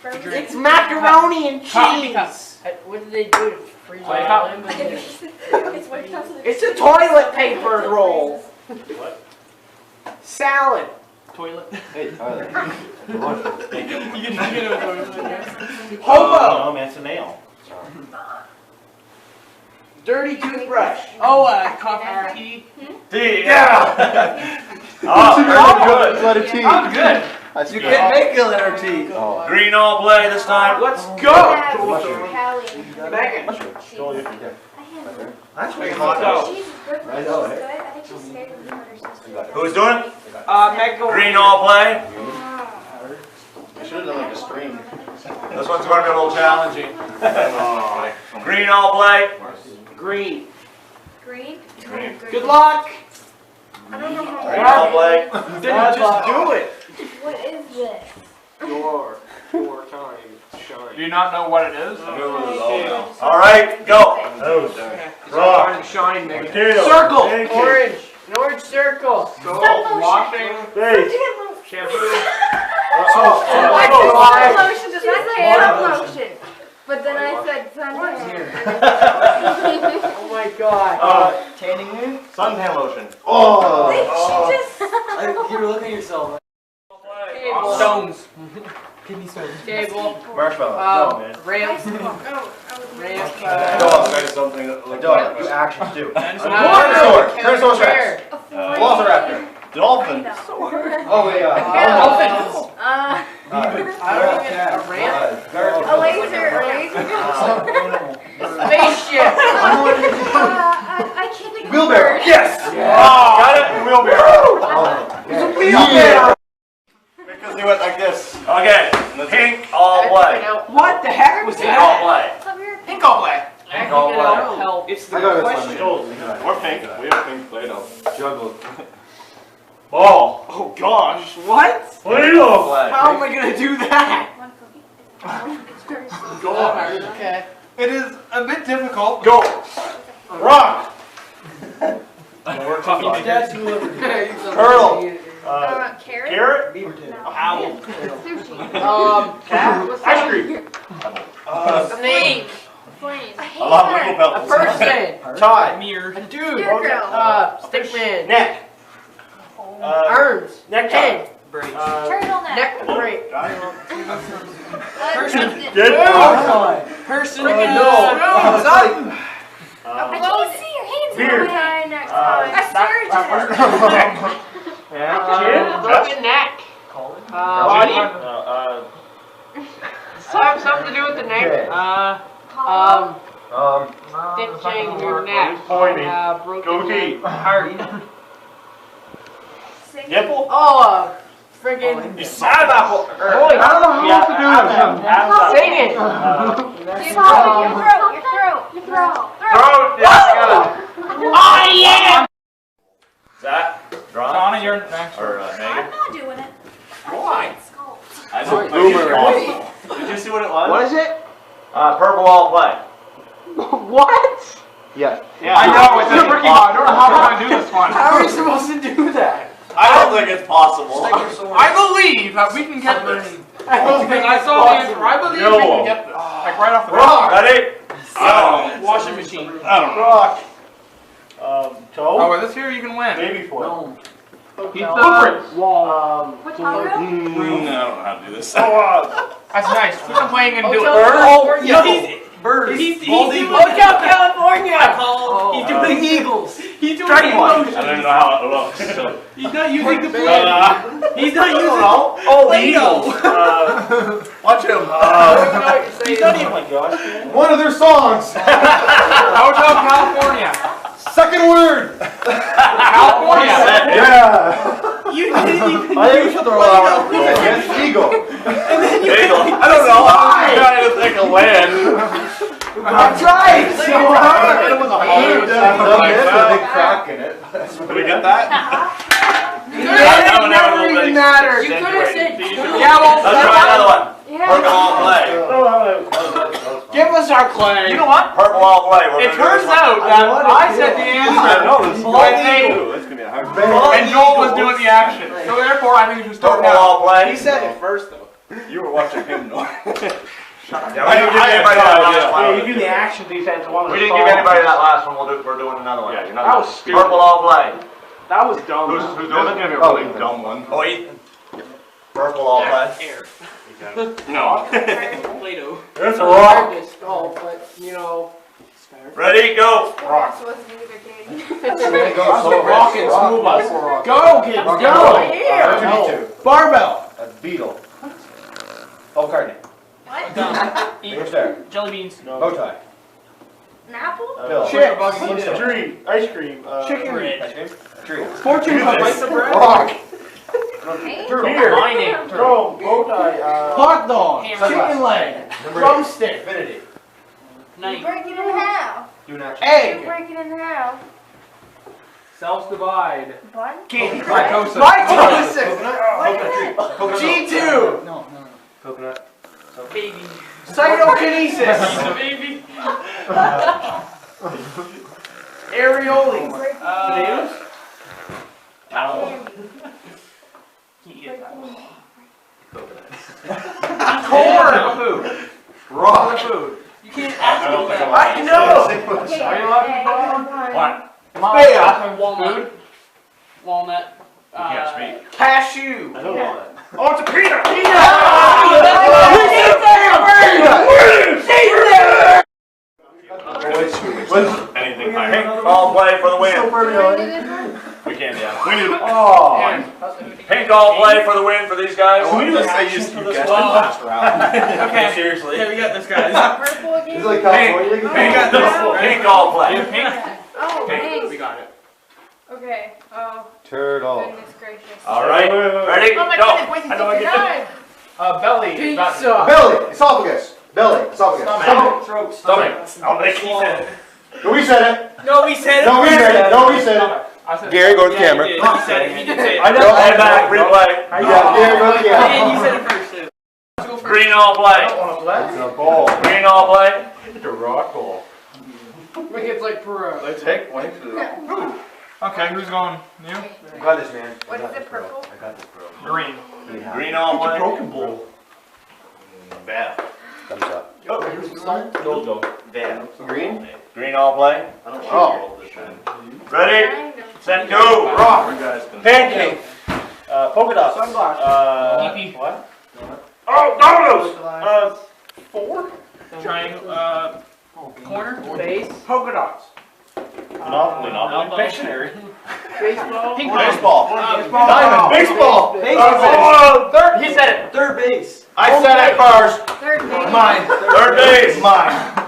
It's macaroni and cheese. What did they do? Freeze It's a toilet paper roll. What? Salad. Toilet. Hey, Tyler. You can do it. Hobo. No, man, it's a nail. Dirty toothbrush. Oh, coffee tea. Yeah! Oh, good. Letter T. I'm good. You can't make a letter T. Oh. Green all play this time. Let's go. Megan. That's pretty hot. I know, eh? Who's doing it? Megan. Green all play. I should have done like a stream. This one's going to be a little challenging. Green all play. Green. Green? Good luck. I don't know how Green all play. You didn't just do it. What is this? Your time shine. Do you not know what it is? All right, go. Time shine, Megan. Potato. Circle. Pancake. Orange. An orange circle. Washing. Face. Shampoo. Lotion does not say lotion. But then I said suntan. Oh my god. Tanning in? Suntan lotion. Oh! You were looking at yourself. Table. Stones. Kidney stones. Table. Marshmallow. No, man. Ramp. Oh, Ramp. Dog, say something. Dog, do action too. Dinosaur. Tyrannosaurus Rex. Velociraptor. Dolphin. Oh, wait, Dolphins. a ramp. laser. A laser. Spaceship. I can't think of Wheelbarrow. words. Yes! Got it. Wheelbarrow. Wheelbarrow! Because they went like this. Okay. Pink all play. What the heck was Pink all play. Pink all black. Pink all play. It's I the got question. this We're pink. We have pink Play-Doh. Juggle. Ball. Oh gosh. What? Play-Doh play. How am I gonna do that? Go. Okay. It is a bit difficult. Go. Rock. We're talking Turtle. Carrot? Carrot. Owl. Sushi. Ice cream. Snake. Flame. I love wiggle A pebbles. person. Tie. Mirror. A dude. Scarecrow. Stickman. Neck. Arms. Neck Head. Turtleneck. Neck break. Person. Good. Person. I can't see your hands Beard. behind next time. A surgeon. Broken neck. Body. Something to do with the neck. Stitching your neck. Pointy. Broken Goatee. neck. Heart. Nipple. Oh, friggin' Apple. I don't know how to do this. sing it. Your throat. Throat. Yeah, Oh yeah. Zach. Draw. Donna, you're next. Or Megan. I'm not doing it. Why? I Sorry, know. Boomer. Wait. Did you see what it was? What is it? Purple all play. What? Yes. Yeah. I know, it's a tricky one. I don't know how we're going to do this one. How are we supposed to do that? I don't think it's possible. I believe that we can get this. I don't think I it's saw the answer. possible. I believe we can get this. Like right off the Rock. bat. Ready? Washing machine. I don't know. Rock. Toe. Oh, with this here you can win. Baby foot. Pizza. Wall. What's I don't know how to do this. That's nice. Keep on playing and do it. Oh, Yeah. bird. He's Hotel California. He's doing eagles. He's doing Dragon Ball. I emotion. don't even know how it looks. So. He's not using the play. He's not using Oh, Playdoh. Watch him. He's not even. Oh my gosh. One of their songs. Hotel California. Second word. California. Yeah. You didn't even. I think we should throw out against Eagle. Bagel. I don't know. I was trying to think of land. I'm trying so hard. It was a hard. There's a big crack in it. Did we get that? It never even matters. You could have said. Yeah, well, Let's try another one. Yeah. Purple all play. Give us our clay. you know what? Purple all play. We're It gonna do turns this one. out that I said the I answer know this. when they, It's gonna be a hard. and Joel was doing the action. So therefore, I think we should start Purple now. all play. He said it first though. You were watching him, no? Shut up. Yeah, we didn't give anybody that last one. You do the action defense one. We didn't give anybody that last one. We're doing another one. Yeah, you're not. That was stupid. Purple all play. That was dumb. Who's doing it? Gonna be a really dumb one. Oh, Ethan. Purple all play. Air. No. Playdoh. There's a rock. Oh, but you know. Ready, go. Sports was neither Katie. Rock and school bus. Go, kids, go. R2D2. Barbell. A beetle. Paul McCartney. What? What's there? Jelly beans. Bow tie. An apple? Bill. Chips. Tree. Ice cream. Chicken. Ice cream. Tree. Fortune cookies. Rock. Hey? Beer. Mining. Bow tie. Hot dog. Hammer. Chicken leg. Number Drumstick. Infinity. You Night. break it in half. Do an action. You Egg. break it in half. Cells divide. Bun? Candy. Mitosis. Mitosis. Coconut tree. Coconut. G2. Coconut. Baby. Cytokinesis. Baby. Areoli. Potatoes. Candy. Corn. Food. Rock. Food. You can't ask me that. I know. Okay, Are you allowed to egg, buy one. What? Fail. Walnut. Walnut. Can't speak. Cashew. I know all that. Oh, it's a peanut. Anything higher. Pink all play for the win. We can, yeah. We need. Oh. Pink all play for the win for these guys. We just say you guessed it last round. Okay. Seriously. Okay, we got this, guys. Purple again? Is it like California League? Pink all play. Pink. Oh, We thanks. got it. Okay. Oh, Turtle. goodness gracious. All right. Ready? Oh my Go. goodness, wait, I know I take your get time. Belly. Pizza. Belly. Esophagus. Belly. Esophagus. Stomach. Throat. Stomach. Oh, they keep it. No, we said it. No, we said it. No, we said it. No, we said it. I said Gary, go to the Yeah, camera. he did. He said it. He did say it. I know. Play back. Replay. Yeah, Gary, go to the And camera. you said it first, too. Let's go first. Green all play. It's a ball. Green all play. It's a rock ball. Make it like Perot. Let's take one to the. Okay, who's going? You? I got this, man. What is it, purple? I got this, bro. Green. Green all play. Broken ball. Bad. Thumbs up. Bad. Green? Green all play. Oh. Ready? Kind of. Set, go. Rock. Pancake. Polka dots. Sunglasses. EP. What? Oh, dominoes. Four. Triangle. Corner. Base. Polka dots. Monopoly. Elbow. Dictionary. Baseball. Ping Baseball. Diamond. Baseball. Third. He said it. Third base. I said it first. Third base. Mine. Third base. Mine.